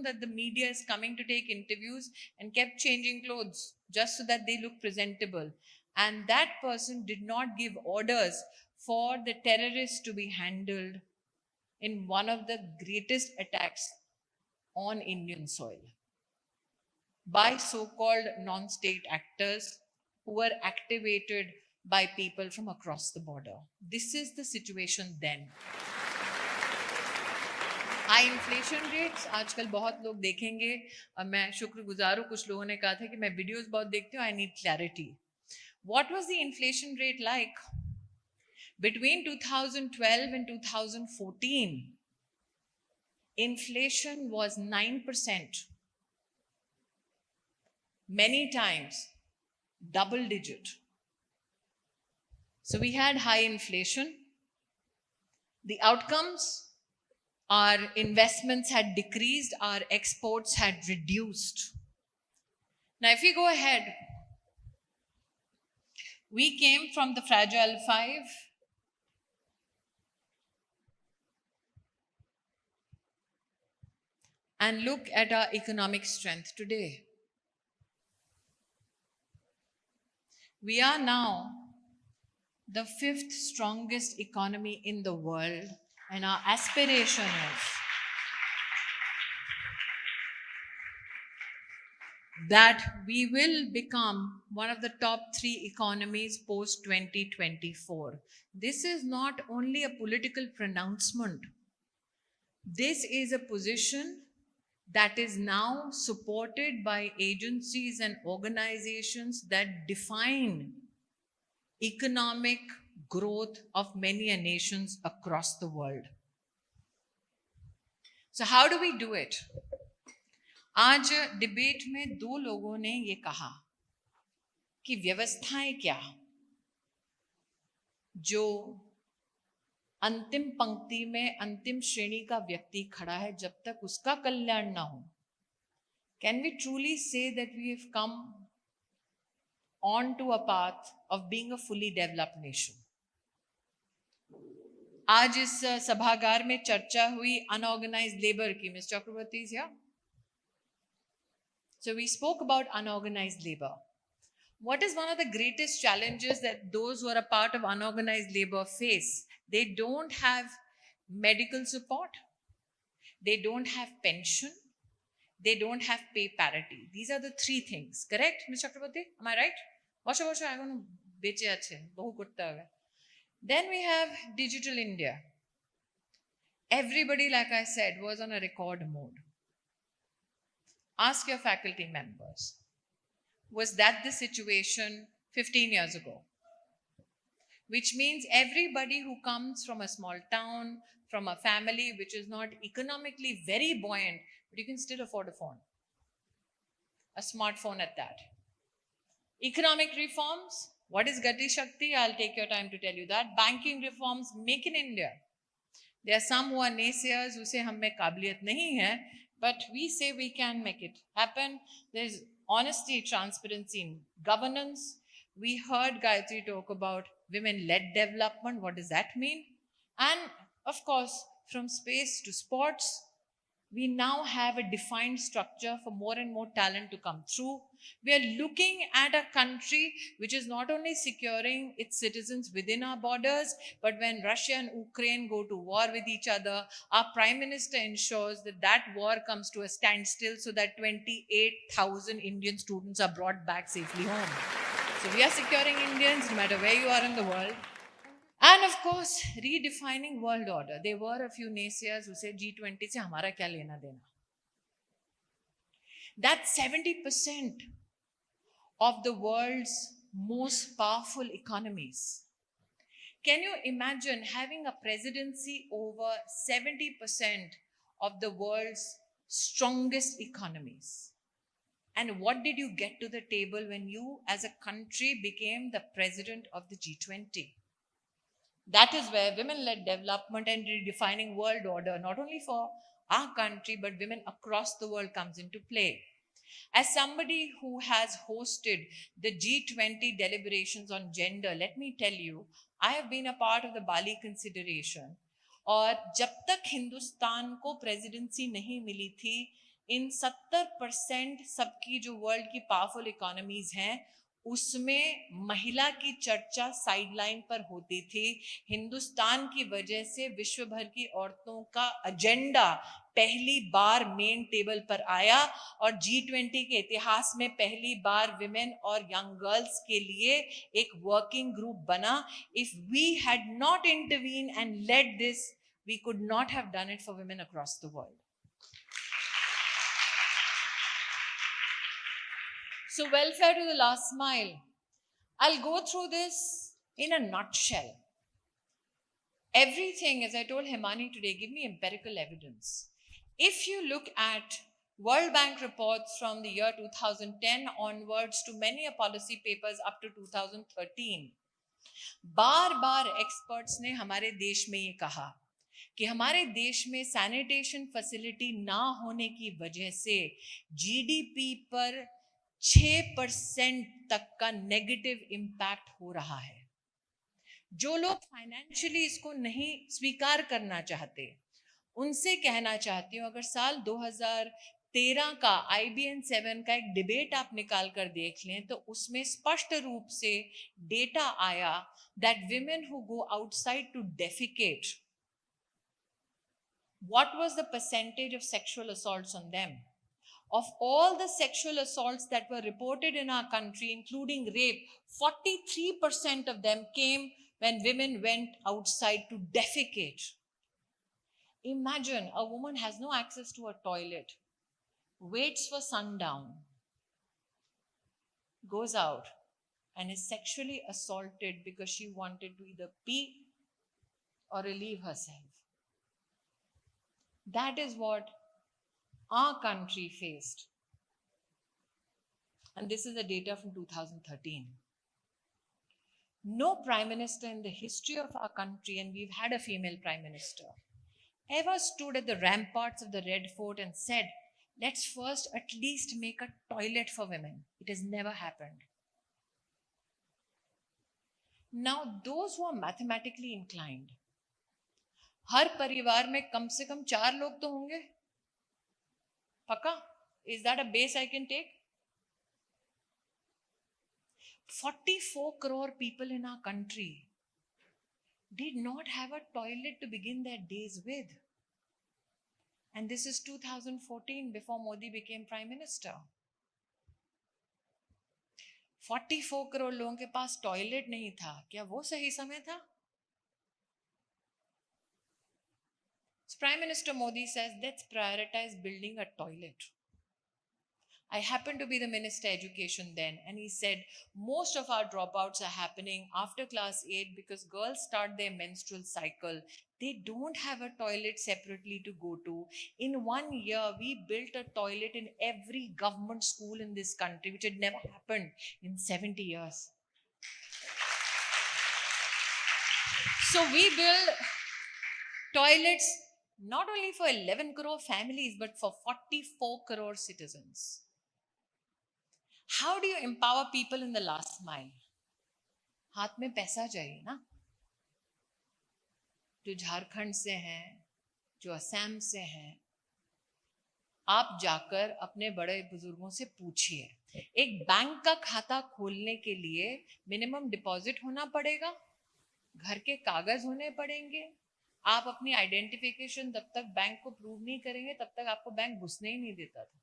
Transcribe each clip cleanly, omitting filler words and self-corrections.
that the media is coming to take interviews and kept changing clothes just so that they look presentable. And that person did not give orders for the terrorists to be handled in one of the greatest attacks on Indian soil by so-called non-state actors who were activated by people from across the border. This is the situation then. High inflation rates आजकल बहुत लोग देखेंगे और मैं शुक्रगुजार हूँ, कुछ लोगों ने कहा था कि मैं वीडियोस बहुत देखती हूँ, I need clarity. What was the inflation rate like? Between 2012 and 2014, inflation was 9%. Many times, double digit. So we had high inflation. The outcomes, our investments had decreased, our exports had reduced. Now, if we go ahead, we came from the fragile five and look at our economic strength today. We are now the 5th strongest economy in the world, and our aspiration is that we will become one of the top 3 economies post 2024. This is not only a political pronouncement. This is a position that is now supported by agencies and organizations that define economic growth of many nations across the world. So how do we do it? आज debate में 2 लोगों ने ये कहा कि व्यवस्थाएं क्या जो अंतिम पंक्ति में अंतिम श्रेणी का व्यक्ति खड़ा है जब तक उसका कल्याण ना हो. Can we truly say that we have come on to a path of being a fully developed nation? आज इस सभागार में चर्चा हुई अनऑर्गेनाइज्ड लेबर की. Miss Chakraborty is here. So we spoke about unorganized labor. What is one of the greatest challenges that those who are a part of unorganized labor face? They don't have medical support. They don't have pension. They don't have pay parity. These are the 3 things. Correct, Ms. Chakraborty? Am I right? Washa, I don't know. Then we have digital India. Everybody, like I said, was on a record mode. Ask your faculty members. Was that the situation 15 years ago? Which means everybody who comes from a small town, from a family which is not economically very buoyant, but you can still afford a phone. A smartphone at that. Economic reforms. What is Gati Shakti? I'll take your time to tell you that. Banking reforms, make in India. There are some who are naysayers who say hum mein kabiliyat nahi hai, but we say we can make it happen. There's honesty, transparency in governance. We heard Gayatri talk about women-led development. What does that mean? And of course, from space to sports, we now have a defined structure for more and more talent to come through. We are looking at a country which is not only securing its citizens within our borders, but when Russia and Ukraine go to war with each other, our Prime Minister ensures that that war comes to a standstill so that 28,000 Indian students are brought back safely home. So we are securing Indians no matter where you are in the world. And of course, redefining world order. There were a few naysayers who said G20 se hamara kya lena dena. That's 70% of the world's most powerful economies. Can you imagine having a presidency over 70% of the world's strongest economies? And what did you get to the table when you as a country became the president of the G20? That is where women-led development and redefining world order, not only for our country, but women across the world comes into play. As somebody who has hosted the G20 deliberations on gender, let me tell you, I have been a part of the Bali consideration. और जब तक हिंदुस्तान को presidency नहीं मिली थी, इन 70% सबकी जो world की powerful economies हैं उसमें महिला की चर्चा साइडलाइन पर होती थी। हिंदुस्तान की वजह से विश्व भर की औरतों का एजेंडा पहली बार मेन टेबल पर आया और G20 के इतिहास में पहली बार विमेन और यंग गर्ल्स के लिए एक वर्किंग ग्रुप बना। If we had not intervene and led this, we could not have done it for women across the world. So welfare to the last mile. I'll go through this in a nutshell. Everything, as I told Himani today, give me empirical evidence. If you look at World Bank reports from the year 2010 onwards to many policy papers up to 2013, bar experts ने हमारे देश में ये कहा कि हमारे देश में सैनिटेशन फैसिलिटी ना होने की वजह से जीडीपी पर 6% तक का नेगेटिव इम्पैक्ट हो रहा है। जो लोग फाइनेंशियली इसको नहीं स्वीकार करना चाहते उनसे कहना चाहती हूँ, अगर साल 2013 का IBN 7 का एक डिबेट आप निकाल कर देख लें तो उसमें स्पष्ट रूप से डेटा आया that women who go outside to defecate, what was the percentage of sexual assaults on them? Of all the sexual assaults that were reported in our country, including rape, 43% of them came when women went outside to defecate. Imagine a woman has no access to a toilet, waits for sundown, goes out and is sexually assaulted because she wanted to either pee or relieve herself. That is what our country faced. And this is the data from 2013. No prime minister in the history of our country, and we've had a female prime minister, ever stood at the ramparts of the Red Fort and said, let's first at least make a toilet for women. It has never happened. Now, those who are mathematically inclined, हर परिवार में कम से कम 4 लोग तो होंगे पक्का? Is that a base I can take? 44 crore people in our country did not have a toilet to begin their days with. And this is 2014, before Modi became Prime Minister. 44 crore लोगों के पास toilet नहीं था, क्या वो सही समय था? Prime Minister Modi says, let's prioritize building a toilet. I happened to be the Minister Education then, and he said, most of our dropouts are happening after class 8 because girls start their menstrual cycle. They don't have a toilet separately to go to. In 1 year, we built a toilet in every government school in this country, which had never happened in 70 years. So we built toilets not only for 11 crore families, but for 44 crore citizens. How do you empower people in the last mile? हाथ में पैसा चाहिए ना? जो झारखंड से हैं, जो असम से हैं, आप जाकर अपने बड़े बुजुर्गों से पूछिए। एक बैंक का खाता खोलने के लिए मिनिमम डिपॉजिट होना पड़ेगा, घर के कागज होने पड़ेंगे, आप अपनी आइडेंटिफिकेशन तब तक बैंक को प्रूव नहीं करेंगे तब तक आपको बैंक घुसने ही नहीं देता था।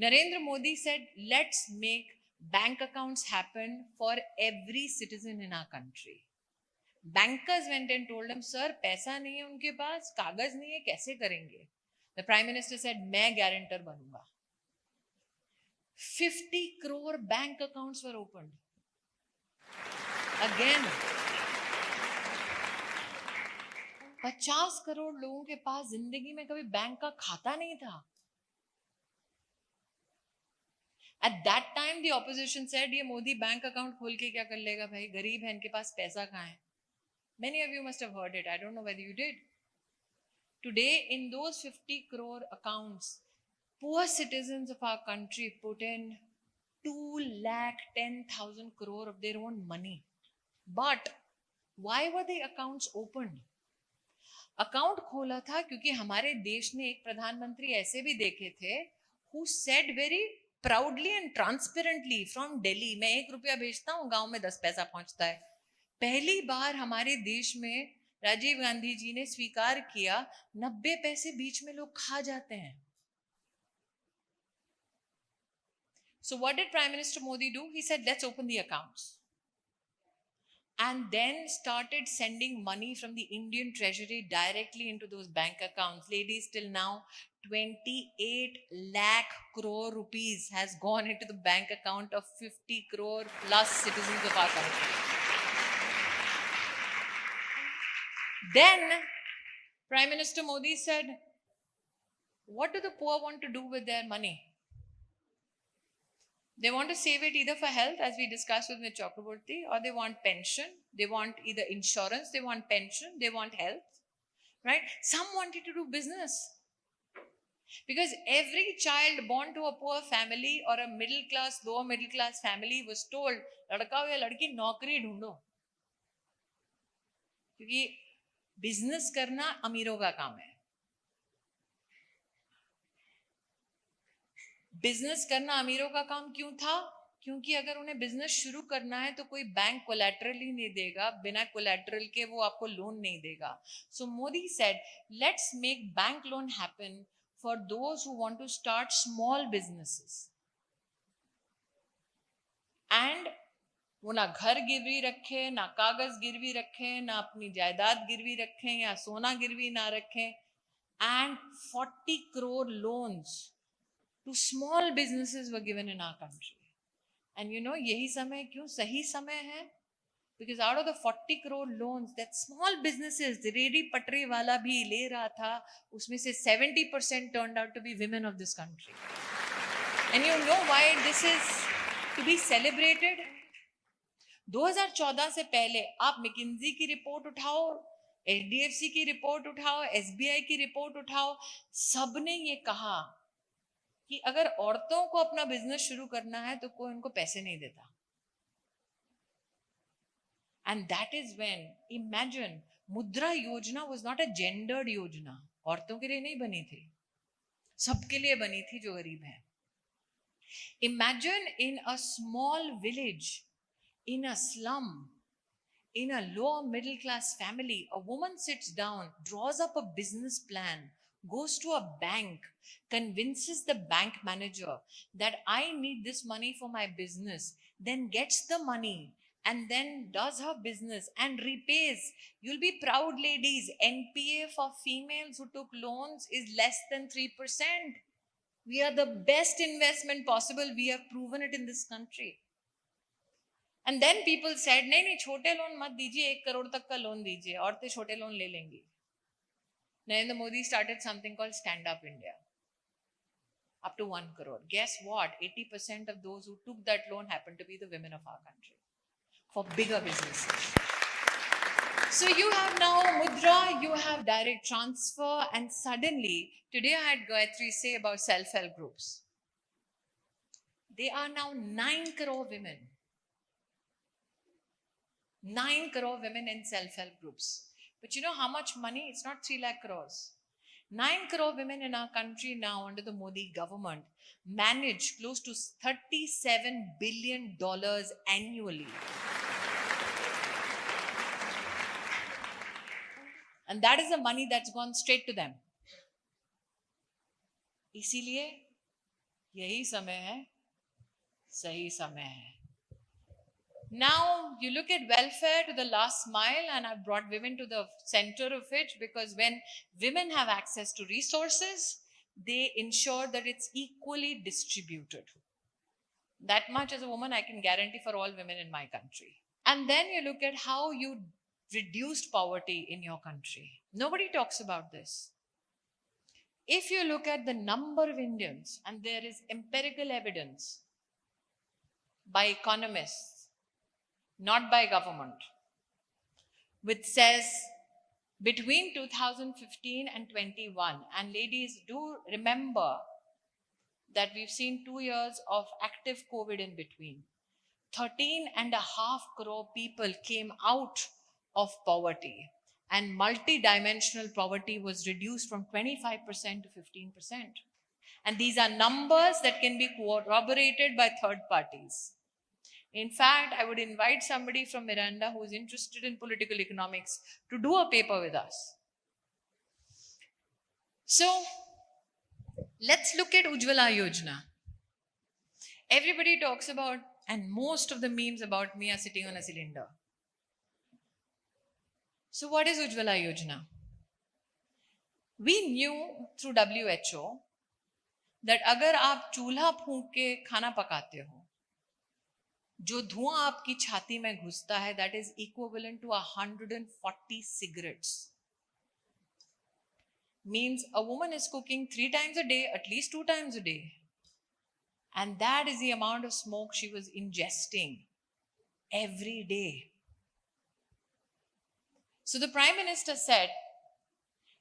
Narendra Modi said, let's make bank accounts happen for every citizen in our country. Bankers went and told him, sir, पैसा नहीं है उनके पास, कागज नहीं है, कैसे करेंगे? The Prime Minister said, मैं guarantor बनूंगा. 50 crore bank accounts were opened. Again, 50 crore लोगों के पास जिंदगी में कभी बैंक का खाता नहीं था. At that time, the opposition said, ये मोदी बैंक अकाउंट खोल के क्या कर लेगा भाई, गरीब है, इनके पास पैसा कहाँ है? Many of you must have heard it. I don't know whether you did. Today, in those 50 crore accounts, poor citizens of our country put in 2,10,000 crore of their own money. But why were the accounts opened? Account खोला था क्योंकि हमारे देश ने एक प्रधानमंत्री ऐसे भी देखे थे who said very proudly and transparently from Delhi, मैं 1 रुपया भेजता हूँ, गांव में 10 पैसा पहुंचता है. पहली बार हमारे देश में राजीव गांधी जी ने स्वीकार किया 90 पैसे बीच में लोग खा जाते हैं. So what did Prime Minister Modi do? He said, let's open the accounts. And then started sending money from the Indian treasury directly into those bank accounts. Ladies, till now, 28 lakh crore rupees has gone into the bank account of 50 crore plus citizens of our country. Then Prime Minister Modi said, what do the poor want to do with their money? They want to save it either for health, as we discussed with Ms. Chakraborty, or they want pension. They want either insurance, they want pension, they want health, right? Some wanted to do business. Because every child born to a poor family or a middle class, lower middle class family was told, लड़का हो या लड़की नौकरी ढूंढो. क्योंकि business करना अमीरों का काम है. बिजनेस करना अमीरों का काम क्यों था? क्योंकि अगर उन्हें बिजनेस शुरू करना है तो कोई बैंक कोलैटरल ही नहीं देगा, बिना कोलैटरल के वो आपको लोन नहीं देगा. So Modi said, let's make bank loan happen for those who want to start small businesses. And वो ना घर गिरवी रखे, ना कागज गिरवी रखे, ना अपनी जायदाद गिरवी रखें या सोना गिरवी ना रखें. And 40 crore loans to small businesses were given in our country. And you know, यही समय क्यों सही समय है? Because out of the 40 crore loans that small businesses, ready पटरी वाला भी ले रहा था, उसमें से 70% turned out to be women of this country. And you know why this is to be celebrated? 2014 से पहले आप McKinsey की रिपोर्ट उठाओ, HDFC की रिपोर्ट उठाओ, SBI की रिपोर्ट उठाओ, सबने ये कहा कि अगर औरतों को अपना बिजनेस शुरू करना है तो कोई उनको पैसे नहीं देता. And that is when, imagine, मुद्रा योजना वाज नॉट अ जेंडर्ड योजना. औरतों के लिए नहीं बनी थी, सबके लिए बनी थी जो गरीब हैं. Imagine in a small village, in a slum, in a lower middle class family, a woman sits down, draws up a business plan, goes to a bank, convinces the bank manager that I need this money for my business, then gets the money and then does her business and repays. You'll be proud, ladies. NPA for females who took loans is less than 3%. We are the best investment possible. We have proven it in this country. And then people said, नहीं छोटे loan मत दीजिए, 1 crore तक का loan दीजिए, औरतें छोटे loan ले लेंगी. Narendra Modi started something called Stand Up India, up to 1 crore. Guess what? 80% of those who took that loan happened to be the women of our country for bigger businesses. So you have now Mudra, you have direct transfer, and suddenly, today I had Gayatri say about self-help groups. They are now 9 crore women. 9 crore women in self-help groups. But you know how much money? It's not 3 lakh crores. 9 crore women in our country now under the Modi government manage close to $37 billion annually. And that is the money that's gone straight to them. इसीलिए यही समय है, सही समय है. Now you look at welfare to the last mile, and I've brought women to the center of it, because when women have access to resources, they ensure that it's equally distributed. That much as a woman I can guarantee for all women in my country. And then you look at how you reduced poverty in your country. Nobody talks about this. If you look at the number of Indians, and there is empirical evidence by economists, not by government, which says between 2015 and 21, and ladies, do remember that we've seen 2 years of active COVID in between. 13.5 crore people came out of poverty. and multi-dimensional poverty was reduced from 25% to 15%. And these are numbers that can be corroborated by third parties. In fact, I would invite somebody from Miranda who is interested in political economics to do a paper with us. So, let's look at Ujjwala Yojana. Everybody talks about, and most of the memes about me are sitting on a cylinder. So, what is Ujjwala Yojana? We knew through WHO that अगर आप चूल्हा फूंक के खाना पकाते हो, जो धुआं आपकी छाती में घुसता है, that is equivalent to 140 cigarettes. Means a woman is cooking 3 times a day, at least 2 times a day. And that is the amount of smoke she was ingesting every day. So the Prime Minister said,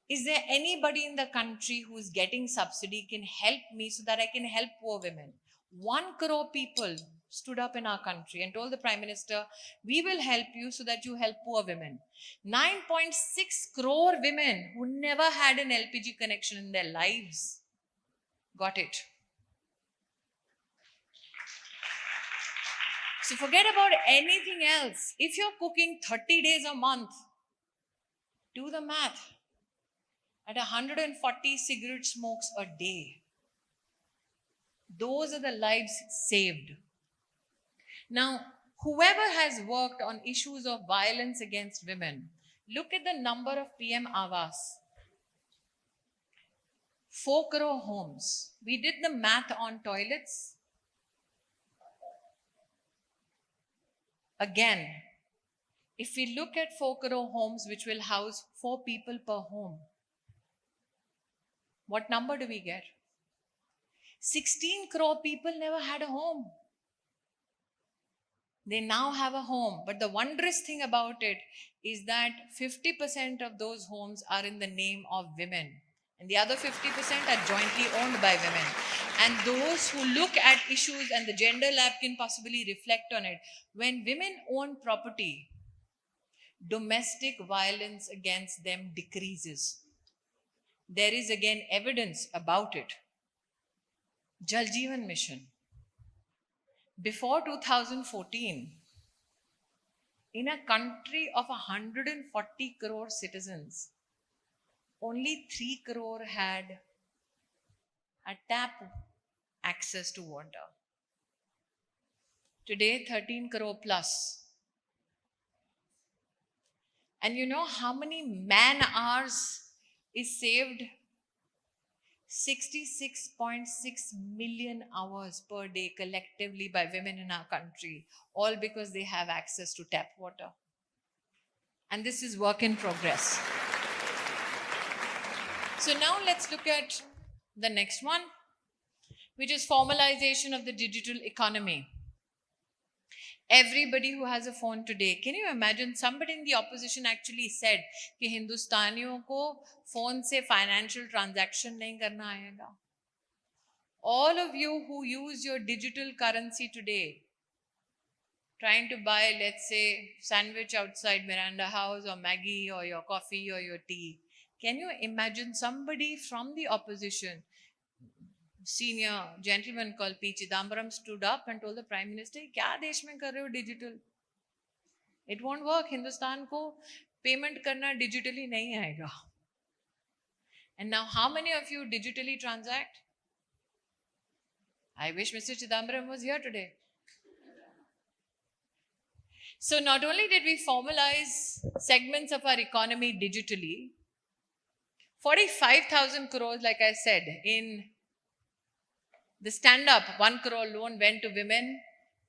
is there anybody in the country who is getting subsidy can help me so that I can help poor women? 1 crore people stood up in our country and told the Prime Minister, we will help you so that you help poor women. 9.6 crore women who never had an LPG connection in their lives got it. So forget about anything else. If you're cooking 30 days a month, do the math. At 140 cigarette smokes a day, those are the lives saved. Now, whoever has worked on issues of violence against women, look at the number of PM Awas. 4 crore homes. We did the math on toilets. Again, if we look at 4 crore homes which will house 4 people per home, what number do we get? 16 crore people never had a home. They now have a home. But the wondrous thing about it is that 50% of those homes are in the name of women. And the other 50% are jointly owned by women. And those who look at issues, and the Gender Lab can possibly reflect on it, when women own property, domestic violence against them decreases. There is again evidence about it. Jal Jeevan Mission. Before 2014, in a country of 140 crore citizens, only 3 crore had a tap access to water. Today, 13 crore plus. And you know how many man hours is saved? 66.6 million hours per day collectively by women in our country, all because they have access to tap water. And this is work in progress. So now let's look at the next one, which is formalization of the digital economy. Everybody who has a phone today, can you imagine somebody in the opposition actually said कि हिंदुस्तानियों को phone से financial transaction नहीं करना आएगा. All of you who use your digital currency today, trying to buy, let's say, sandwich outside Miranda House or Maggie or your coffee or your tea, can you imagine somebody from the opposition, senior gentleman called P. Chidambaram, stood up and told the Prime Minister, क्या देश में कर रहे हो digital? It won't work. Hindustan को payment करना digitally नहीं आएगा. And now how many of you digitally transact? I wish Mr. Chidambaram was here today. So not only did we formalize segments of our economy digitally, 45,000 crores, like I said, in the stand-up 1 crore loan went to women,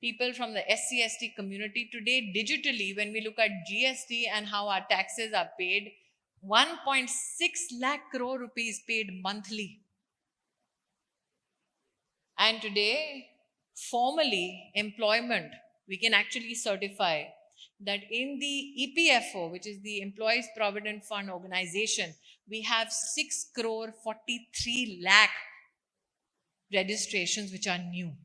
people from the SC/ST community. Today, digitally, when we look at GST and how our taxes are paid, 1.6 lakh crore rupees paid monthly. And today, formally, employment, we can actually certify that in the EPFO, which is the Employees Provident Fund organization, we have 6 crore 43 lakh registrations which are new.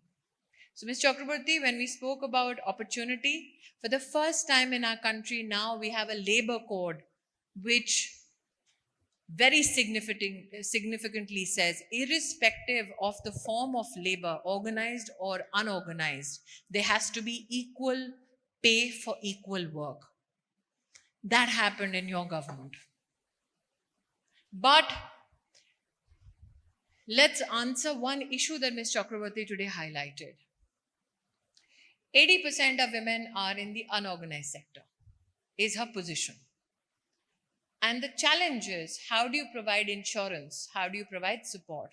So, Ms. Chakraborty, when we spoke about opportunity, for the first time in our country now we have a labor code which very significantly says, irrespective of the form of labor, organized or unorganized, there has to be equal pay for equal work. That happened in your government. But let's answer one issue that Ms. Chakraborty today highlighted. 80% of women are in the unorganized sector, is her position. And the challenge is, how do you provide insurance? How do you provide support?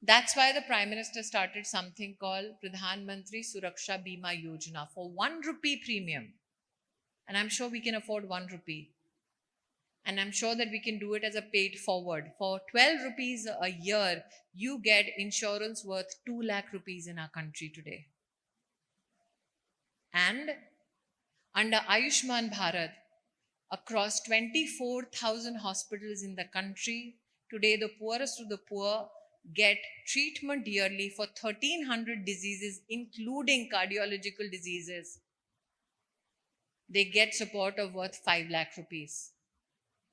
That's why the Prime Minister started something called Pradhan Mantri Suraksha Bima Yojana for 1 rupee premium. And I'm sure we can afford 1 rupee. And I'm sure that we can do it as a paid forward. For 12 rupees a year, you get insurance worth 2 lakh rupees in our country today. And under Ayushman Bharat, across 24,000 hospitals in the country, today the poorest of the poor get treatment yearly for 1,300 diseases, including cardiological diseases. They get support of worth 5 lakh rupees,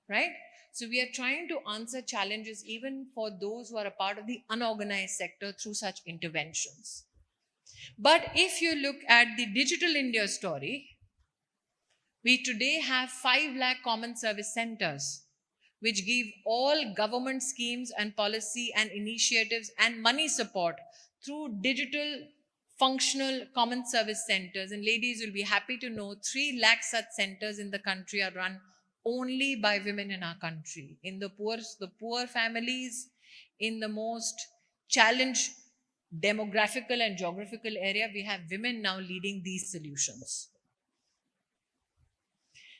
right? So we are trying to answer challenges even for those who are a part of the unorganized sector through such interventions. But if you look at the Digital India story, we today have 5 lakh common service centers, which give all government schemes and policy and initiatives and money support through digital functional common service centers. And ladies will be happy to know 3 lakh such centers in the country are run only by women in our country. In the poor families, in the most challenged demographical and geographical area, we have women now leading these solutions.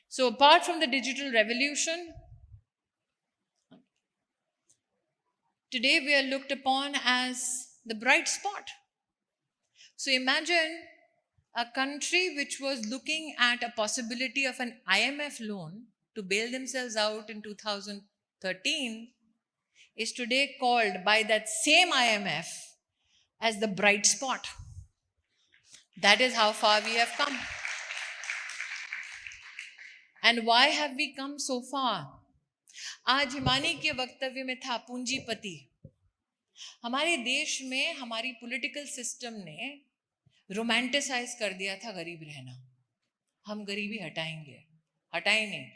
So apart from the digital revolution, today we are looked upon as the bright spot. So imagine a country which was looking at a possibility of an IMF loan to bail themselves out in 2013 is today called by that same IMF as the bright spot. That is how far we have come. And why have we come so far? आज हिमानी के वक्तव्य में था पूंजीपति. हमारे देश में हमारी पॉलिटिकल सिस्टम ने रोमांटिसाइज कर दिया था गरीब रहना. हम गरीबी हटाएंगे, हटाए नहीं.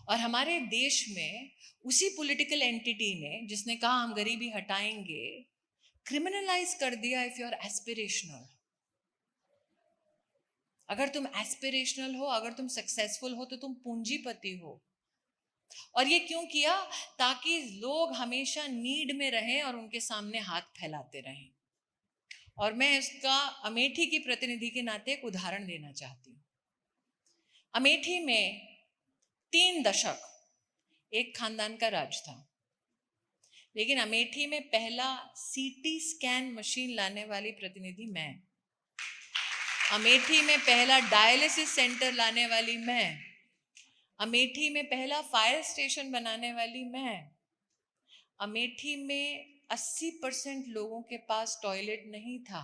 और हमारे देश में उसी पॉलिटिकल एंटिटी ने जिसने कहा हम गरीबी हटाएंगे, क्रिमिनलाइज कर दिया इफ यू आर एस्पिरेशनल. अगर तुम एस्पिरेशनल हो, अगर तुम सक्सेसफुल हो, तो तुम पूंजीपति हो. और ये क्यों किया? ताकि लोग हमेशा नीड में रहें और उनके सामने हाथ फैलाते रहें. और मैं इसका अमेठी की प्रतिनिधि के नाते एक उदाहरण देना चाहती हूँ. अमेठी में 3 दशक एक खानदान का राज था, लेकिन अमेठी में पहला सीटी स्कैन मशीन लाने वाली प्रतिनिधि मैं. अमेठी में पहला डायलिसिस सेंटर लाने वाली मैं. अमेठी में पहला फायर स्टेशन बनाने वाली मैं. अमेठी में 80% लोगों के पास टॉयलेट नहीं था.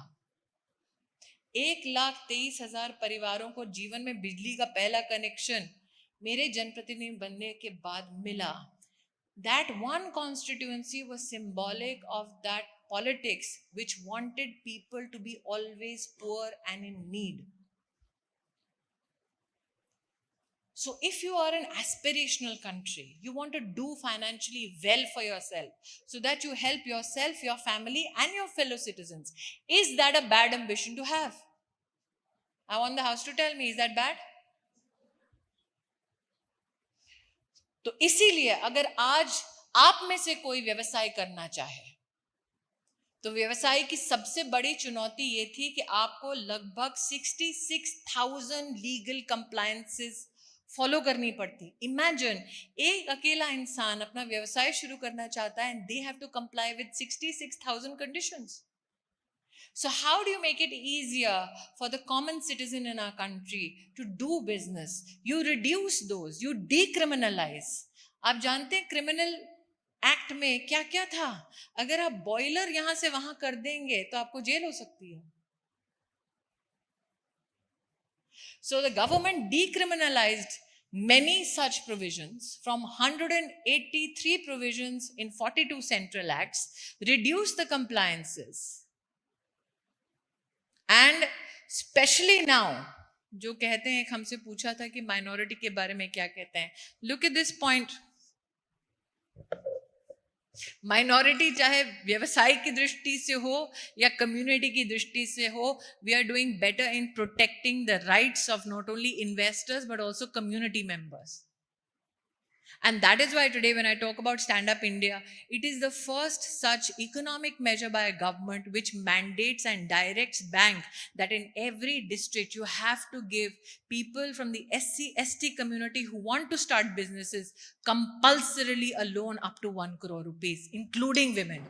1,23,000 परिवारों को जीवन में बिजली का पहला कनेक्शन मेरे जनप्रतिनिधि बनने के बाद मिला. That one constituency was symbolic of that politics which wanted people to be always poor and in need. So if you are an aspirational country, you want to do financially well for yourself so that you help yourself, your family and your fellow citizens. Is that a bad ambition to have? I want the house to tell me, is that bad? तो इसीलिए अगर आज आप में से कोई व्यवसाय करना चाहे, तो व्यवसाय की सबसे बड़ी चुनौती ये थी कि आपको लगभग 66,000 लीगल कंप्लायंसेस फॉलो करनी पड़ती. इमेजिन, एक अकेला इंसान अपना व्यवसाय शुरू करना चाहता है and they have to comply with 66,000 conditions. So how do you make it easier for the common citizen in our country to do business? You reduce those, you decriminalize. आप जानते हैं क्रिमिनल एक्ट में क्या क्या था? अगर आप boiler यहां से वहां कर देंगे तो आपको जेल हो सकती है. So the government decriminalized many such provisions from 183 provisions in 42 central acts, reduced the compliances. And especially now, जो कहते हैं, एक हमसे पूछा था कि माइनॉरिटी के बारे में क्या कहते हैं. Look at this point. Minority चाहे व्यवसाय की दृष्टि से हो या कम्युनिटी की दृष्टि से हो, we are doing better in protecting the rights of not only investors but also community members. And that is why today when I talk about Stand Up India, it is the first such economic measure by a government which mandates and directs bank that in every district you have to give people from the SC/ST community who want to start businesses compulsorily a loan up to 1 crore rupees, including women.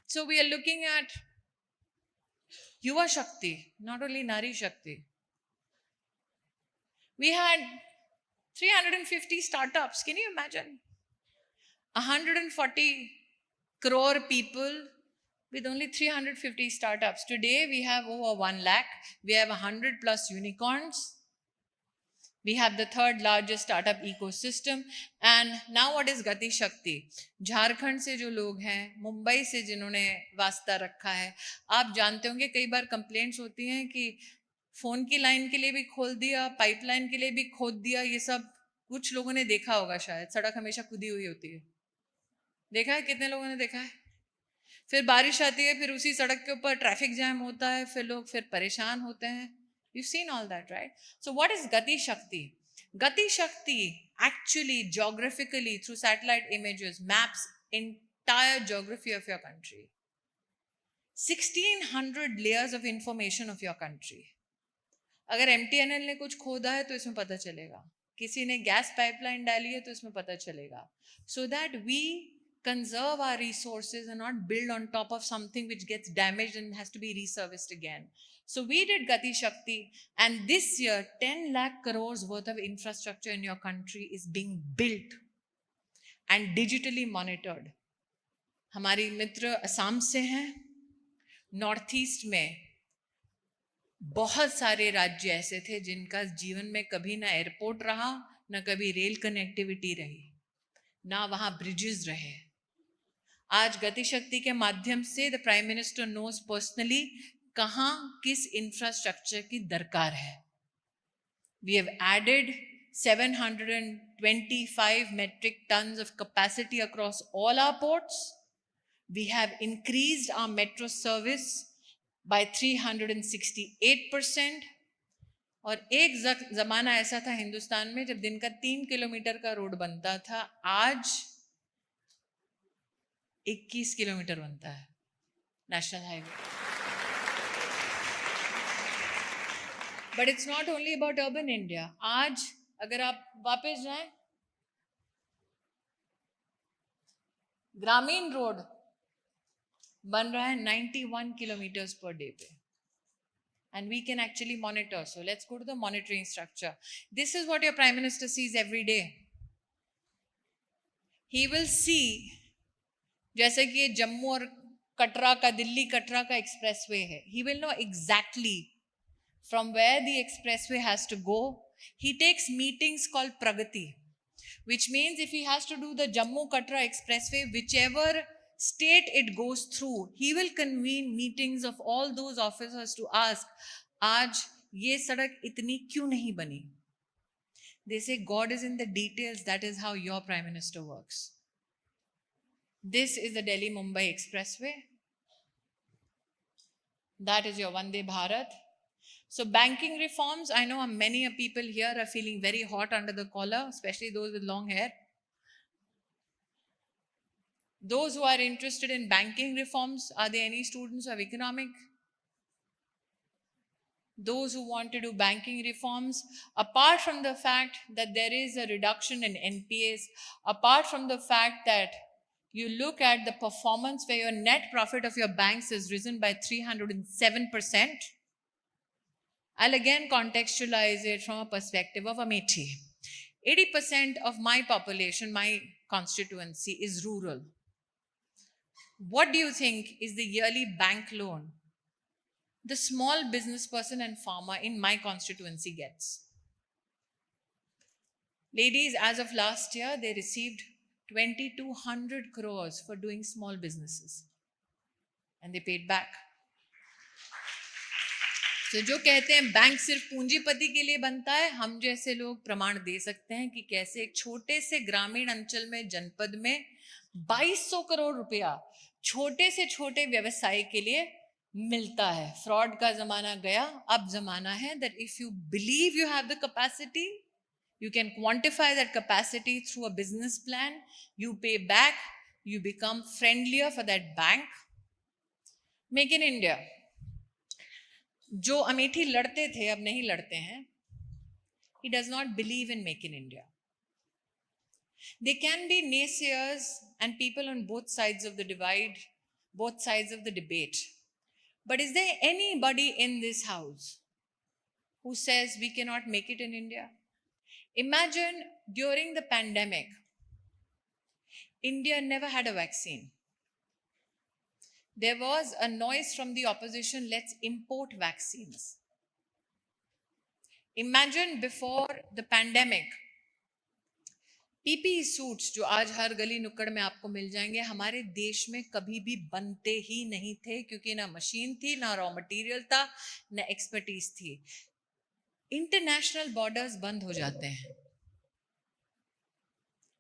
So we are looking at Yuva Shakti, not only Nari Shakti. We had 350 startups. Can you imagine? 140 crore people with only 350 startups. Today we have over 1 lakh. We have 100 plus unicorns. We have the third largest startup ecosystem. And now what is Gati Shakti? Jharkhand से जो लोग हैं, मुंबई से जिन्होंने वास्ता रखा है, आप जानते होंगे कई बार कंप्लेंट्स होती हैं कि फोन की लाइन के लिए भी खोल दिया, पाइपलाइन के लिए भी खोद दिया. ये सब कुछ लोगों ने देखा होगा शायद. सड़क हमेशा खुदी हुई होती है. देखा है? कितने लोगों ने देखा है? फिर बारिश आती है, फिर उसी सड़क के ऊपर ट्रैफिक जैम होता है, फिर लोग फिर परेशान होते हैं. You've seen all that, right? So what is Gati Shakti? Gati Shakti actually geographically through satellite images maps entire geography of your country. 1600 layers of information of your country. अगर MTNL ने कुछ खोदा है तो इसमें पता चलेगा, किसी ने गैस पाइपलाइन डाली है तो इसमें पता चलेगा. So that we conserve our resources and not build on top of something which gets damaged and has to be resurfaced again. So we did Gati Shakti, and this year 10 lakh crores worth of infrastructure in your country is being built and digitally monitored. हमारी मित्र असम से हैं, north east में बहुत सारे राज्य ऐसे थे जिनका जीवन में कभी ना एयरपोर्ट रहा, ना कभी रेल कनेक्टिविटी रही, ना वहां ब्रिजेस रहे. आज गति शक्ति के माध्यम से the prime minister knows personally कहां किस इंफ्रास्ट्रक्चर की दरकार है. We have added 725 metric tons of capacity across all our ports. We have increased our metro service by 368%. और एक जमाना ऐसा था हिंदुस्तान में जब दिन का 3 किलोमीटर का रोड बनता था, आज 21 किलोमीटर बनता है national highway. But it's not only about urban India. आज अगर आप वापस जाएं, ग्रामीण रोड बन रहा है 91 किलोमीटर्स पर डे पे. And we can actually monitor. So let's go to the monitoring structure. This is what your Prime Minister sees every day. He will see, जैसे कि ये जम्मू और कटरा का, दिल्ली कटरा का एक्सप्रेसवे है, he will know exactly from where the expressway has to go. He takes meetings called Pragati, which means if he has to do the Jammu Katra expressway, whichever state it goes through, he will convene meetings of all those officers to ask, आज ये सड़क इतनी क्यों नहीं बनी? They say God is in the details. That is how your Prime Minister works. This is the Delhi-Mumbai expressway. That is your Vande Bharat. So banking reforms, I know many people here are feeling very hot under the collar, especially those with long hair. Those who are interested in banking reforms, are there any students of economic? Those who want to do banking reforms, apart from the fact that there is a reduction in NPAs, apart from the fact that you look at the performance where your net profit of your banks has risen by 307%, I'll again contextualize it from a perspective of Amethi. 80% of my population, my constituency is rural. What do you think is the yearly bank loan the small business person and farmer in my constituency gets. Ladies, as of last year, they received 2,200 crores for doing small businesses. And they paid back. तो जो कहते हैं bank सिर्फ पूंजीपति के लिए बनता है, हम जैसे लोग प्रमाण दे सकते हैं कि कैसे एक छोटे से ग्रामीण अंचल में, जनपद में 2200 करोड़ रुपया छोटे से छोटे व्यवसाय के लिए मिलता है. फ्रॉड का जमाना गया, अब जमाना है that if you believe you have the capacity, you can quantify that capacity through a business plan, you pay back, you become friendlier for that bank. Make in India. जो अमेठी लड़ते थे अब नहीं लड़ते हैं. He does not believe in Make in India. There can be naysayers and people on both sides of the divide, both sides of the debate. But is there anybody in this house who says we cannot make it in India? Imagine during the pandemic, India never had a vaccine. There was a noise from the opposition, let's import vaccines. Imagine before the pandemic, PPE suits जो आज हर गली नुक्कड़ में आपको मिल जाएंगे, हमारे देश में कभी भी बनते ही नहीं थे, क्योंकि ना मशीन थी, ना रॉ मटेरियल था, ना एक्सपर्टीज थी. इंटरनेशनल बॉर्डर्स बंद हो जाते हैं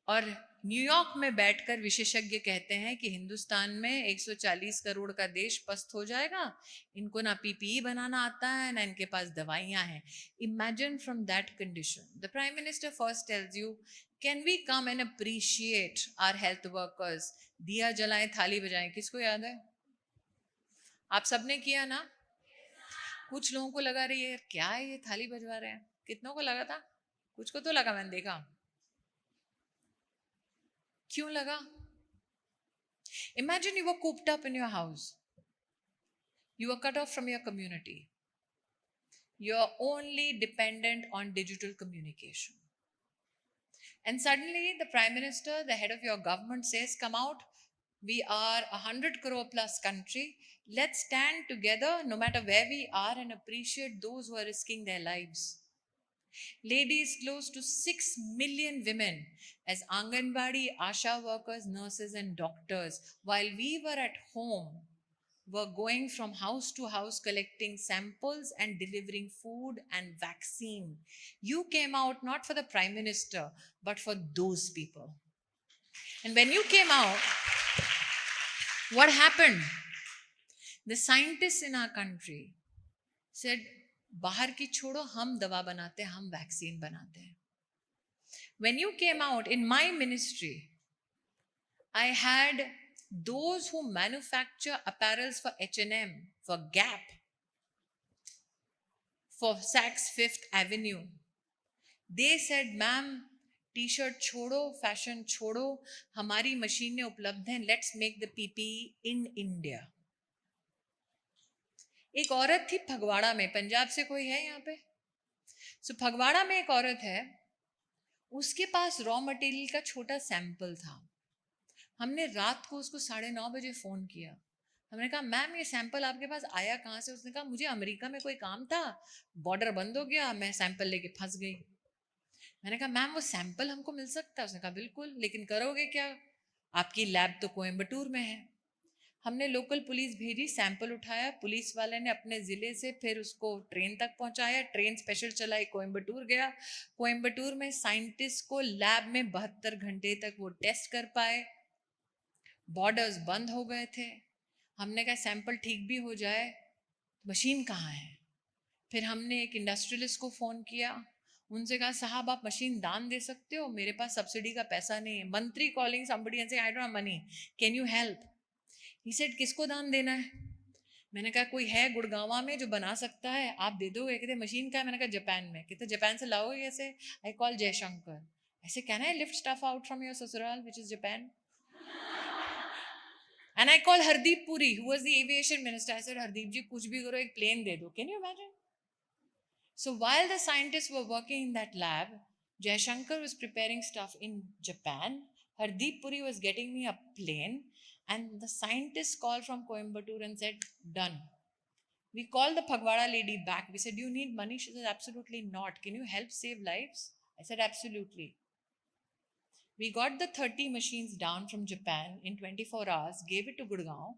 और न्यूयॉर्क में बैठकर विशेषज्ञ कहते हैं कि हिंदुस्तान में 140 करोड़ का देश पस्त हो जाएगा. इनको ना पीपीई बनाना आता है, ना इनके पास दवाइयां हैं. Imagine from that condition, the prime minister first tells you, can we come and appreciate our health workers. दिया जलाएं, थाली बजाएं, किसको याद है? आप सबने किया ना? कुछ लोगों को लगा रही है क्या है ये थाली बजवा रहे हैं. कितनों को लगा था? कुछ को तो लगा, मैंने देखा. क्यों लगा? Imagine you were cooped up in your house. You were cut off from your community. You're only dependent on digital communication. And suddenly the Prime Minister, the head of your government says, come out, we are 100 crore plus country. Let's stand together no matter where we are and appreciate those who are risking their lives. Ladies, close to 6 million women as Anganwadi, Asha workers, nurses and doctors, while we were at home, were going from house to house collecting samples and delivering food and vaccine. You came out not for the Prime Minister, but for those people. And when you came out, what happened? The scientists in our country said, बाहर की छोड़ो, हम दवा बनाते हैं, हम vaccine बनाते हैं. When you came out in my ministry, I had those who manufacture apparels for H&M, for Gap, for Saks Fifth Avenue. They said, ma'am, T-shirt छोड़ो, फैशन छोड़ो, हमारी मशीनें उपलब्ध हैं, let's make the PPE in India. एक औरत थी फगवाड़ा में, पंजाब से कोई है यहाँ पे? सो फगवाड़ा में एक औरत है, उसके पास रॉ मटेरियल का छोटा सैंपल था. हमने रात को उसको 9:30 बजे फोन किया. हमने कहा मैम ये सैंपल आपके पास आया कहाँ से? उसने कहा मुझे अमेरिका में कोई काम था, बॉर्डर बंद हो गया, मैं सैंपल लेके फंस गई. मैंने कहा मैम वो सैंपल हमको मिल सकता है? उसने कहा बिल्कुल, लेकिन करोगे क्या? आपकी लैब तो कोयम्बटूर में है. हमने लोकल पुलिस भेजी, सैंपल उठाया, पुलिस वाले ने अपने जिले से फिर उसको ट्रेन तक पहुंचाया, ट्रेन स्पेशल चलाई, कोयम्बटूर गया. कोयम्बटूर में साइंटिस्ट को लैब में 72 घंटे तक वो टेस्ट कर पाए. बॉर्डर्स बंद हो गए थे. हमने कहा सैंपल ठीक भी हो जाए, मशीन कहाँ है? फिर हमने एक इंडस्ट्रियलिस्ट को फोन किया, उनसे कहा साहब आप मशीन दान दे सकते हो, मेरे पास सब्सिडी का पैसा नहीं है. मंत्री calling somebody and say I don't have money, can you help? He said किसको दान देना है? मैंने कहा कोई है गुड़गांवा में जो बना सकता है, आप दे दोगे? कहते मशीन का है? मैंने कहा जापान में. कहते जापान से लाओगे कैसे? I call Jaishankar. ऐसे can I lift stuff out from your sasural which is Japan? And I called Hardeep Puri, who was the aviation minister. I said, Hardeep ji, kuch bhi karo, ek plane de do. Can you imagine? So while the scientists were working in that lab, Jaishankar was preparing stuff in Japan. Hardeep Puri was getting me a plane. And the scientists called from Coimbatore and said, done. We called the Phagwara lady back. We said, "Do you need money?" She said, "Absolutely not. Can you help save lives?" I said, "Absolutely." We got the 30 machines down from Japan in 24 hours, gave it to Gurgaon.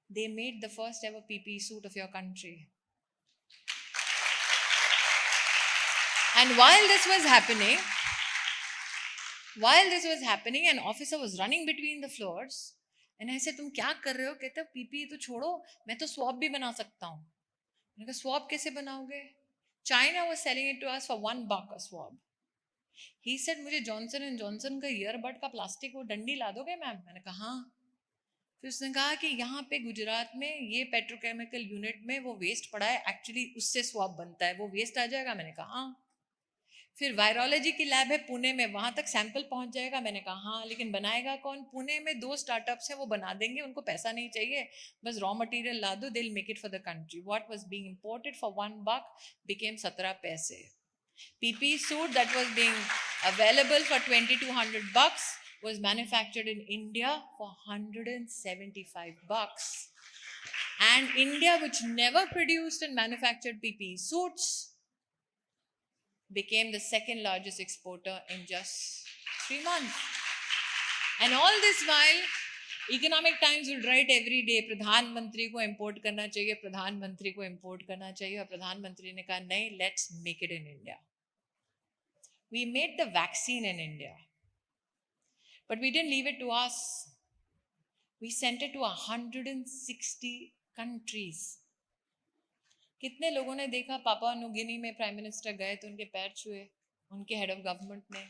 They made the first ever PPE suit of your country. And while this was happening, an officer was running between the floors. And I said, "तुम क्या कर रहे हो?" कहते, "PPE तो छोड़ो, मैं तो swab भी बना सकता हूँ." मैंने कहा, "swab कैसे बनाओगे?" China was selling it to us for $1 a swab. He said, "मुझे जॉनसन एंड जॉनसन का ईयरबड का प्लास्टिक वो डंडी ला दोगे मैम?" मैंने कहा, हाँ। फिर उसने कहा कि यहाँ पे गुजरात में ये पेट्रोकेमिकल यूनिट में वो वेस्ट पड़ा है, एक्चुअली उससे स्वैब बनता है, वो वेस्ट आ जाएगा? मैंने कहा हाँ। फिर वायरोलॉजी की लैब है पुणे में, वहां तक सैंपल पहुंच जाएगा? मैंने कहा हाँ। लेकिन बनाएगा कौन? पुणे में 2 स्टार्टअप्स हैं, वो बना देंगे, उनको पैसा नहीं चाहिए, बस रॉ मटेरियल ला दो, they will make it for the country. What was being imported for $1 became 17 पैसे. PPE suit that was being available for $2,200 was manufactured in India for $175. And India, which never produced and manufactured PPE suits, became the second largest exporter in just 3 months. And all this while, Economic Times would write every day, प्रधानमंत्री को import करना चाहिए, प्रधानमंत्री को import करना चाहिए, और प्रधानमंत्री ने कहा नहीं, let's make it in India. We made the vaccine in India, but we didn't leave it to us. We sent it to 160 countries. कितने लोगों ने देखा पापुआ न्यू गिनी में प्राइम मिनिस्टर गए तो उनके पैर छुए, उनके हेड ऑफ गवर्नमेंट ने?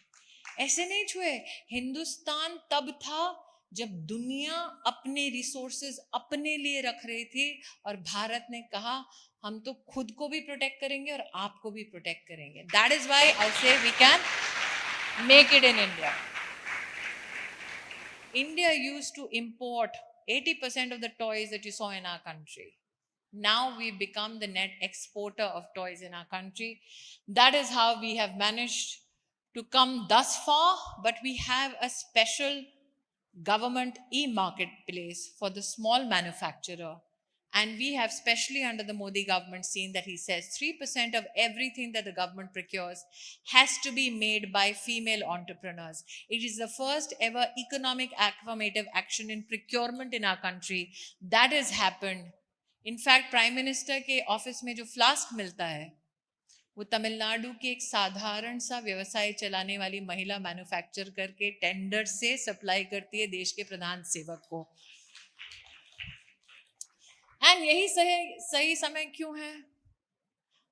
ऐसे नहीं छुए। हिंदुस्तान तब था जब दुनिया अपने रिसोर्सेज अपने लिए रख रही थी, और भारत ने कहा हम तो खुद को भी प्रोटेक्ट करेंगे और आपको भी प्रोटेक्ट करेंगे. That is why I say we can make it in India. India used to import 80% of the toys that you saw in our country. Now we've become the net exporter of toys in our country. That is how we have managed to come thus far, but we have a special government e-marketplace for the small manufacturer. And we have, especially under the Modi government, seen that he says 3% of everything that the government procures has to be made by female entrepreneurs. It is the first ever economic affirmative action in procurement in our country. That has happened. In fact, Prime Minister के office में जो flask मिलता है, वो तमिलनाडु की एक साधारण सा व्यवसाय चलाने वाली महिला मैन्युफैक्चर करके टेंडर से सप्लाई करती है देश के प्रधान सेवक को. एंड यही सही समय क्यों है?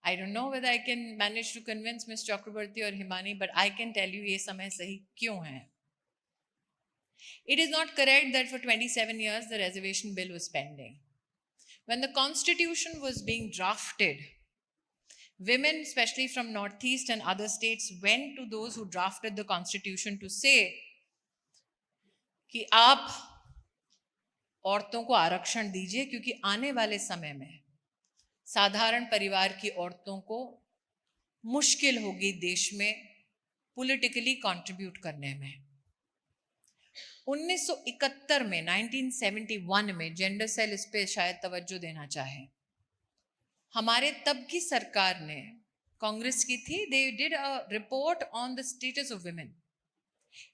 I don't know whether I can manage to convince Ms. Chakrabarti or Himani, but I can tell you ये समय सही क्यों है. It is not correct that for 27 years the reservation bill was pending. When the constitution was being drafted, women, especially from Northeast and other states, went to those who drafted the constitution to say कि आप औरतों को आरक्षण दीजिए, क्योंकि आने वाले समय में साधारण परिवार की औरतों को मुश्किल होगी देश में पॉलिटिकली कंट्रीब्यूट करने में. 1971 में 1971 में जेंडर सेल इस पे शायद तवज्जो देना चाहे. हमारे तब की सरकार ने, कांग्रेस की थी, they did a report on the status of women.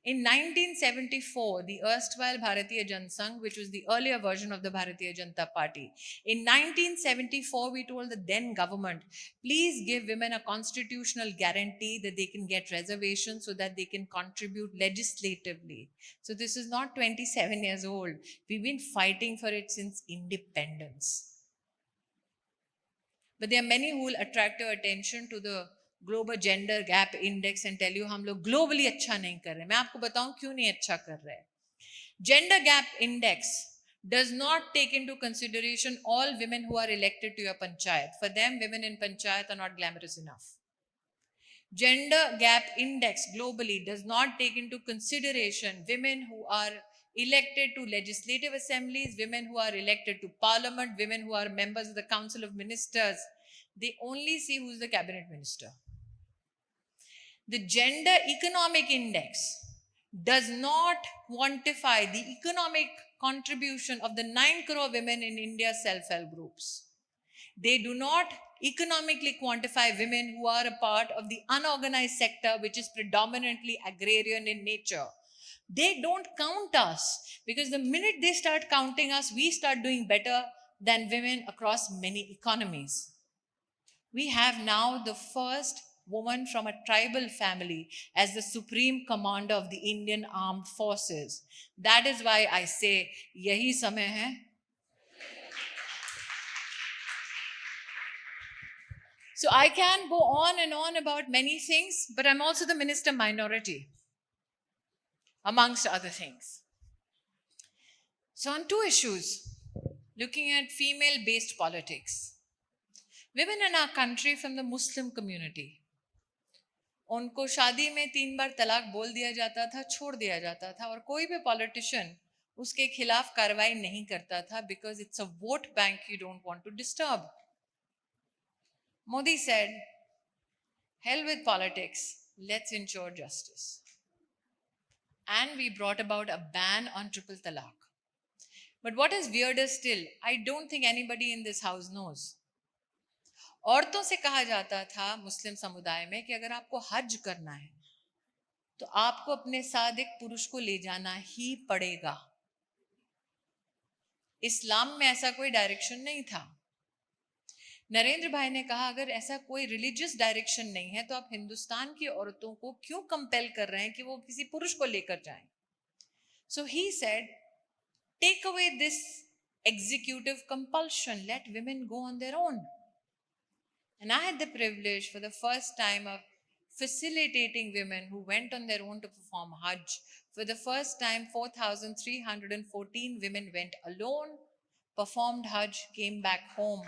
In 1974, the erstwhile Bharatiya Janasangh, which was the earlier version of the Bharatiya Janata Party, in 1974 we told the then government, please give women a constitutional guarantee that they can get reservations so that they can contribute legislatively. So this is not 27 years old. We've been fighting for it since independence. But there are many who will attract your attention to the global gender gap index and tell you हम लोग globally अच्छा नहीं कर रहे. मैं आपको बताऊं क्यों नहीं अच्छा कर रहे. Gender gap index does not take into consideration all women who are elected to your panchayat. For them, women in panchayat are not glamorous enough. Gender gap index globally does not take into consideration women who are elected to legislative assemblies, women who are elected to parliament, women who are members of the council of ministers. They only see who's the cabinet minister. The gender economic index does not quantify the economic contribution of the 9 crore women in India's self-help groups. They do not economically quantify women who are a part of the unorganized sector, which is predominantly agrarian in nature. They don't count us because the minute they start counting us, we start doing better than women across many economies. We have now the first woman from a tribal family as the supreme commander of the Indian Armed Forces. That is why I say, yahi samay hai. So I can go on and on about many things, but I'm also the minister minority, amongst other things. So on two issues, looking at female-based politics. Women in our country from the Muslim community, उनको शादी में 3 बार तलाक बोल दिया जाता था, छोड़ दिया जाता था, और कोई भी पॉलिटिशियन उसके खिलाफ कार्रवाई नहीं करता था because it's a vote bank you don't want to disturb. Modi said, hell with politics, let's ensure justice. And we brought about a ban on triple talaq. But what is weirder still, I don't think anybody in this house knows. औरतों से कहा जाता था मुस्लिम समुदाय में कि अगर आपको हज करना है तो आपको अपने साथ एक पुरुष को ले जाना ही पड़ेगा. इस्लाम में ऐसा कोई डायरेक्शन नहीं था. नरेंद्र भाई ने कहा अगर ऐसा कोई रिलीजियस डायरेक्शन नहीं है तो आप हिंदुस्तान की औरतों को क्यों कंपेल कर रहे हैं कि वो किसी पुरुष को लेकर जाएं. So he said, take away this executive compulsion, let women go on their own. And I had the privilege for the first time of facilitating women who went on their own to perform Hajj. For the first time, 4,314 women went alone, performed Hajj, came back home.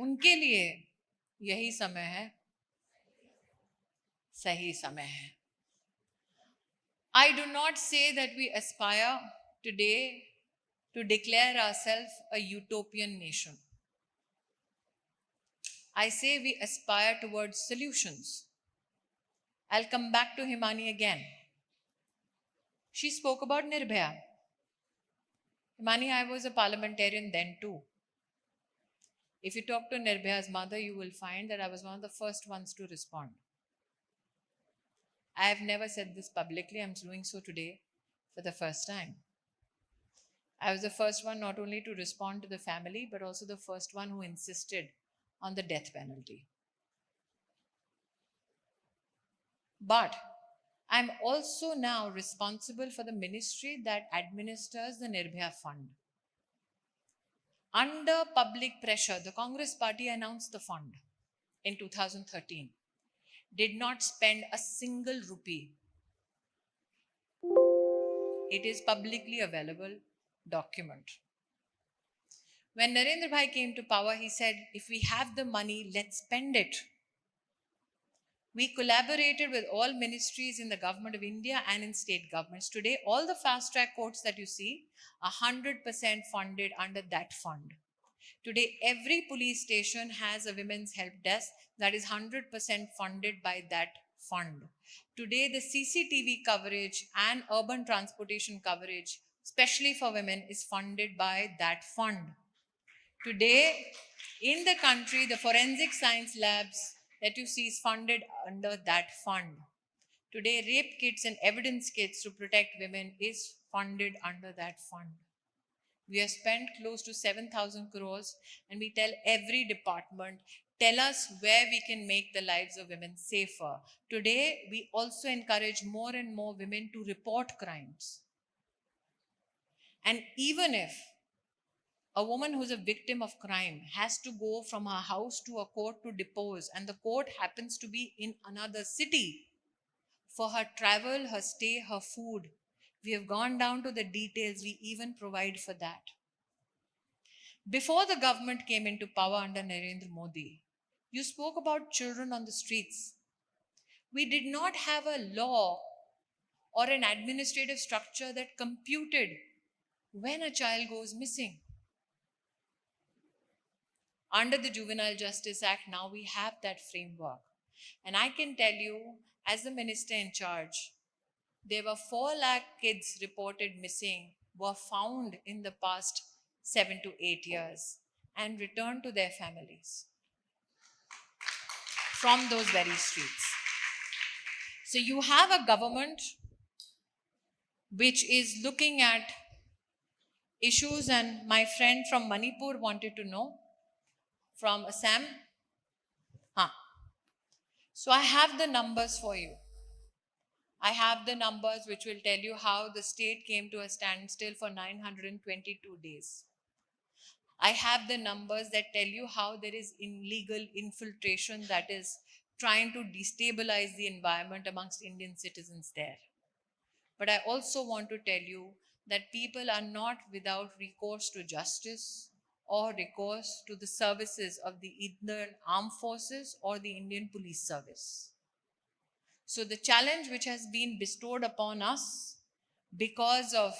उनके लिए यही समय है, सही समय है. I do not say that we aspire today to declare ourselves a utopian nation. I say we aspire towards solutions. I'll come back to Himani again. She spoke about Nirbhaya. Himani, I was a parliamentarian then too. If you talk to Nirbhaya's mother, you will find that I was one of the first ones to respond. I have never said this publicly. I'm doing so today for the first time. I was the first one not only to respond to the family, but also the first one who insisted on the death penalty. But I'm also now responsible for the ministry that administers the Nirbhaya Fund. Under public pressure, the Congress party announced the fund in 2013. Did not spend a single rupee. It is publicly available document. When Narendra Bhai came to power, he said, if we have the money, let's spend it. We collaborated with all ministries in the government of India and in state governments. Today, all the fast track courts that you see are 100% funded under that fund. Today, every police station has a women's help desk that is 100% funded by that fund. Today, the CCTV coverage and urban transportation coverage, especially for women, is funded by that fund. Today, in the country, the forensic science labs that you see is funded under that fund. Today, rape kits and evidence kits to protect women is funded under that fund. We have spent close to 7,000 crores, and we tell every department, tell us where we can make the lives of women safer. Today, we also encourage more and more women to report crimes. And even if a woman who's a victim of crime has to go from her house to a court to depose, and the court happens to be in another city, for her travel, her stay, her food, we have gone down to the details. We even provide for that. Before the government came into power under Narendra Modi, you spoke about children on the streets. We did not have a law or an administrative structure that computed when a child goes missing. Under the Juvenile Justice Act, now we have that framework. And I can tell you, as the minister in charge, there were 4 lakh kids reported missing were found in the past 7 to 8 years and returned to their families from those very streets. So you have a government which is looking at issues, and my friend from Manipur wanted to know from Assam. So I have the numbers for you. I have the numbers which will tell you how the state came to a standstill for 922 days. I have the numbers that tell you how there is illegal infiltration that is trying to destabilize the environment amongst Indian citizens there. But I also want to tell you that people are not without recourse to justice or recourse to the services of the Indian Armed Forces or the Indian Police Service. So the challenge which has been bestowed upon us because of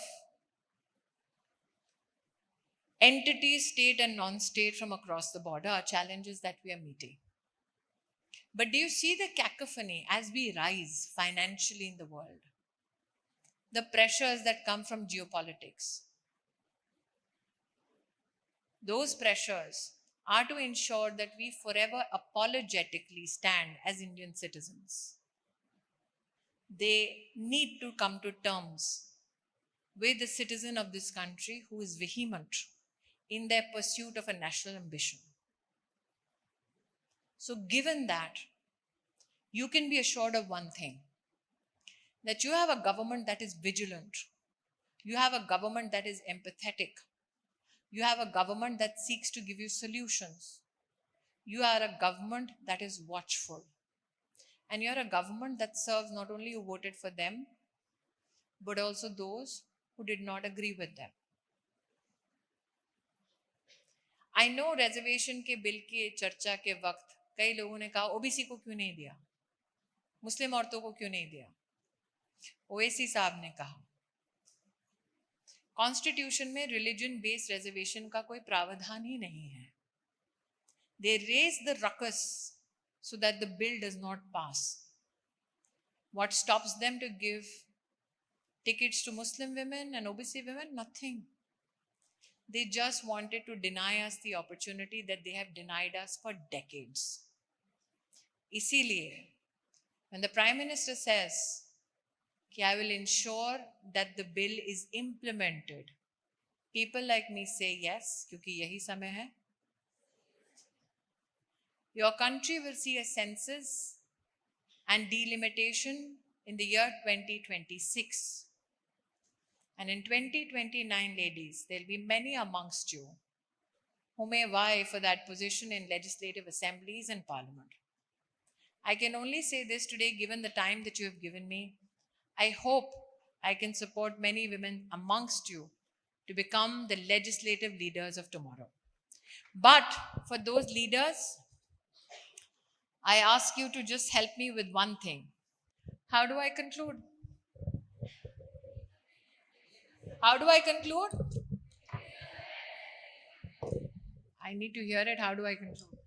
entities, state and non-state from across the border, are challenges that we are meeting. But do you see the cacophony as we rise financially in the world? The pressures that come from geopolitics. Those pressures are to ensure that we forever apologetically stand as Indian citizens. They need to come to terms with the citizen of this country who is vehement in their pursuit of a national ambition. So given that, you can be assured of one thing, that you have a government that is vigilant. You have a government that is empathetic. You have a government that seeks to give you solutions. You are a government that is watchful. And you are a government that serves not only who voted for them, but also those who did not agree with them. I know reservation के bill की चर्चा के वक्त कई लोगों ने कहा OBC को क्यों नहीं दिया, मुस्लिम औरतों को क्यों नहीं दिया. ओवैसी साहब ने कहा कॉन्स्टिट्यूशन में रिलीजन बेस्ड रिजर्वेशन का कोई प्रावधान ही नहीं है. They raise the ruckus so that the bill does not pass. What stops them to give tickets to Muslim women and OBC women? Nothing. They just wanted to deny us the opportunity that they have denied us for decades. इसीलिए, when the Prime Minister says कि I will ensure that the bill is implemented, people like me say yes, क्योंकि यही समय है. Your country will see a census and delimitation in the year 2026. And in 2029, ladies, there will be many amongst you who may vie for that position in legislative assemblies and parliament. I can only say this today, given the time that you have given me. I hope I can support many women amongst you to become the legislative leaders of tomorrow. But for those leaders, I ask you to just help me with one thing. How do I conclude? How do I conclude? I need to hear it. How do I conclude?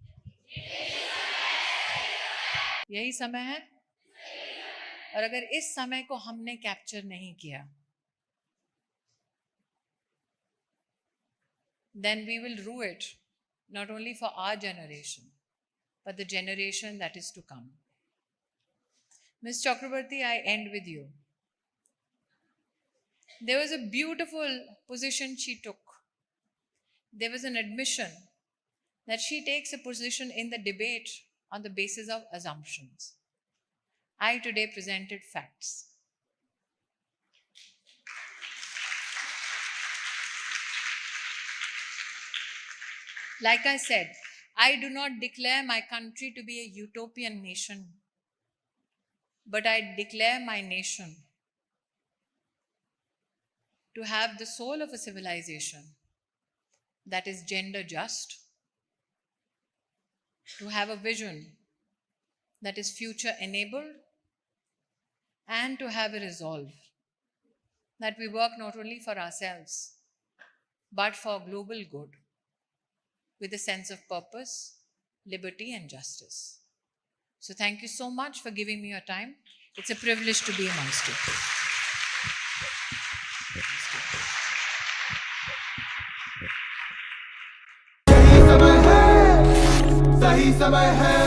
यही समय है. और अगर इस समय को हमने capture नहीं किया, then we will rue it, not only for our generation, but the generation that is to come. Ms. Chakrabarti, I end with you. There was a beautiful position she took. There was an admission that she takes a position in the debate on the basis of assumptions. I today presented facts. Like I said, I do not declare my country to be a utopian nation, but I declare my nation to have the soul of a civilization that is gender just, to have a vision that is future enabled, and to have a resolve that we work not only for ourselves, but for global good, with a sense of purpose, liberty, and justice. So thank you so much for giving me your time. It's a privilege to be amongst you. यही समय है